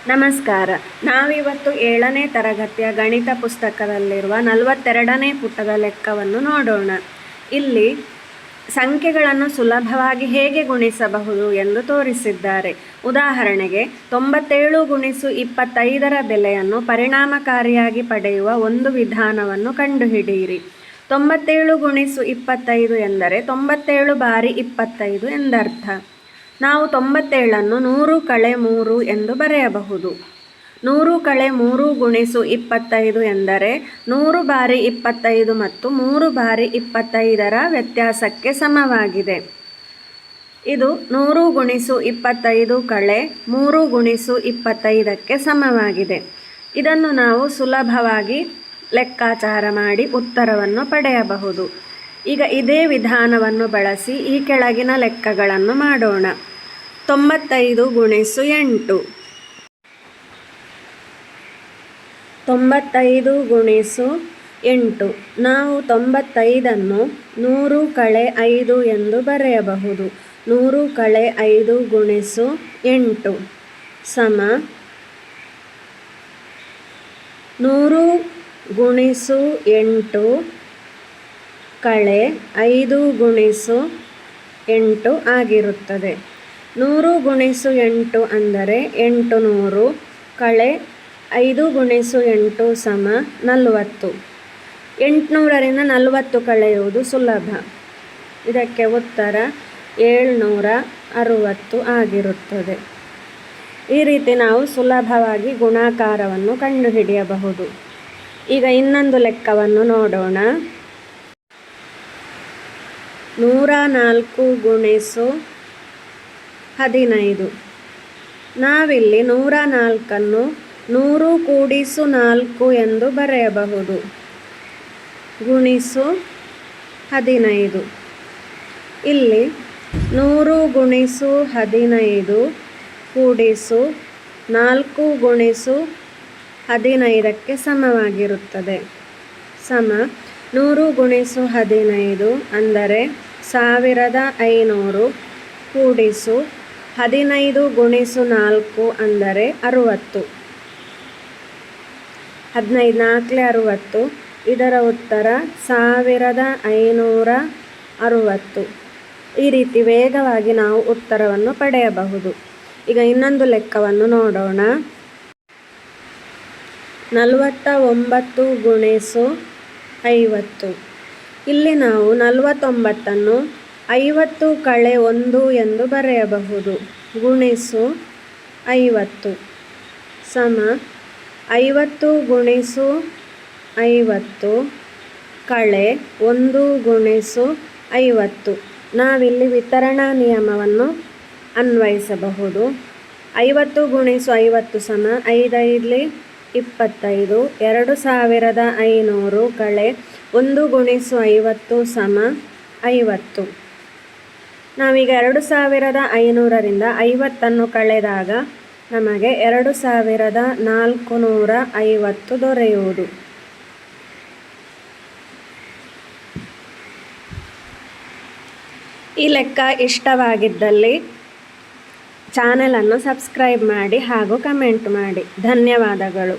ನಮಸ್ಕಾರ. ನಾವಿವತ್ತು 7ನೇ ತರಗತಿಯ ಗಣಿತ ಪುಸ್ತಕದಲ್ಲಿರುವ 42ನೇ ಪುಟದ ಲೆಕ್ಕವನ್ನು ನೋಡೋಣ. ಇಲ್ಲಿ ಸಂಖ್ಯೆಗಳನ್ನು ಸುಲಭವಾಗಿ ಹೇಗೆ ಗುಣಿಸಬಹುದು ಎಂದು ತೋರಿಸಿದ್ದಾರೆ. ಉದಾಹರಣೆಗೆ 97 × 25ರ ಬೆಲೆಯನ್ನು ಪರಿಣಾಮಕಾರಿಯಾಗಿ ಪಡೆಯುವ ಒಂದು ವಿಧಾನವನ್ನು ಕಂಡುಹಿಡಿಯಿರಿ. 97 × 25 ಎಂದರೆ 97 ಬಾರಿ 25 ಎಂದರ್ಥ. ನಾವು 97ಅನ್ನು 100 - 3 ಎಂದು ಬರೆಯಬಹುದು. 100 - 3 × 25 ಎಂದರೆ 100 ಬಾರಿ 25 ಮತ್ತು 3 ಬಾರಿ 25ರ ವ್ಯತ್ಯಾಸಕ್ಕೆ ಸಮವಾಗಿದೆ. ಇದು 100 × 25 - 3 × 25ಕ್ಕೆ ಸಮವಾಗಿದೆ. ಇದನ್ನು ನಾವು ಸುಲಭವಾಗಿ ಲೆಕ್ಕಾಚಾರ ಮಾಡಿ ಉತ್ತರವನ್ನು ಪಡೆಯಬಹುದು. ಈಗ ಇದೇ ವಿಧಾನವನ್ನು ಬಳಸಿ ಈ ಕೆಳಗಿನ ಲೆಕ್ಕಗಳನ್ನು ಮಾಡೋಣ. 95 × 8. 95 × 8. ನಾವು 95ಅನ್ನು 100 - 5 ಎಂದು ಬರೆಯಬಹುದು. 100 - 5 × 8 ಸಮ 100 × 8 -5 × 8 ಆಗಿರುತ್ತದೆ. 100 × 8 ಅಂದರೆ 800 -5 × 8 ಸಮ 40. 800ರಿಂದ 40 ಕಳೆಯುವುದು ಸುಲಭ. ಇದಕ್ಕೆ ಉತ್ತರ 760 ಆಗಿರುತ್ತದೆ. ಈ ರೀತಿ ನಾವು ಸುಲಭವಾಗಿ ಗುಣಾಕಾರವನ್ನು ಕಂಡುಹಿಡಿಯಬಹುದು. ಈಗ ಇನ್ನೊಂದು ಲೆಕ್ಕವನ್ನು ನೋಡೋಣ. 104 × 15. ನಾವಿಲ್ಲಿ 104ಅನ್ನು 100 × 4 ಎಂದು ಬರೆಯಬಹುದು. ಗುಣಿಸು 15. ಇಲ್ಲಿ 100 × 15 ಕೂಡಿಸು 4 × 15ಕ್ಕೆ ಸಮವಾಗಿರುತ್ತದೆ. ಸಮ 100 × 15 ಅಂದರೆ 1500 ಕೂಡಿಸು 15 × 4 ಅಂದರೆ 60. 15 4 60. ಇದರ ಉತ್ತರ 1560. ಈ ರೀತಿ ವೇಗವಾಗಿ ನಾವು ಉತ್ತರವನ್ನು ಪಡೆಯಬಹುದು. ಈಗ ಇನ್ನೊಂದು ಲೆಕ್ಕವನ್ನು ನೋಡೋಣ. 49 × 50. ಇಲ್ಲಿ ನಾವು 49ಅನ್ನು 50 - 1 ಎಂದು ಬರೆಯಬಹುದು. ಗುಣಿಸು 50 ಸಮ 50 × 50 - 1 × 50. ನಾವಿಲ್ಲಿ ವಿತರಣಾ ನಿಯಮವನ್ನು ಅನ್ವಯಿಸಬಹುದು. 50 × 50 ಸಮ 5 5 25. 2500 - 1 × 50 ಸಮ 50. ನಾವೀಗ 2500ರಿಂದ 50ಅನ್ನು ಕಳೆದಾಗ ನಮಗೆ 2450 ದೊರೆಯುವುದು. ಈ ಲೆಕ್ಕ ಇಷ್ಟವಾಗಿದ್ದಲ್ಲಿ ಚಾನೆಲನ್ನು ಸಬ್ಸ್ಕ್ರೈಬ್ ಮಾಡಿ ಹಾಗೂ ಕಮೆಂಟ್ ಮಾಡಿ. ಧನ್ಯವಾದಗಳು.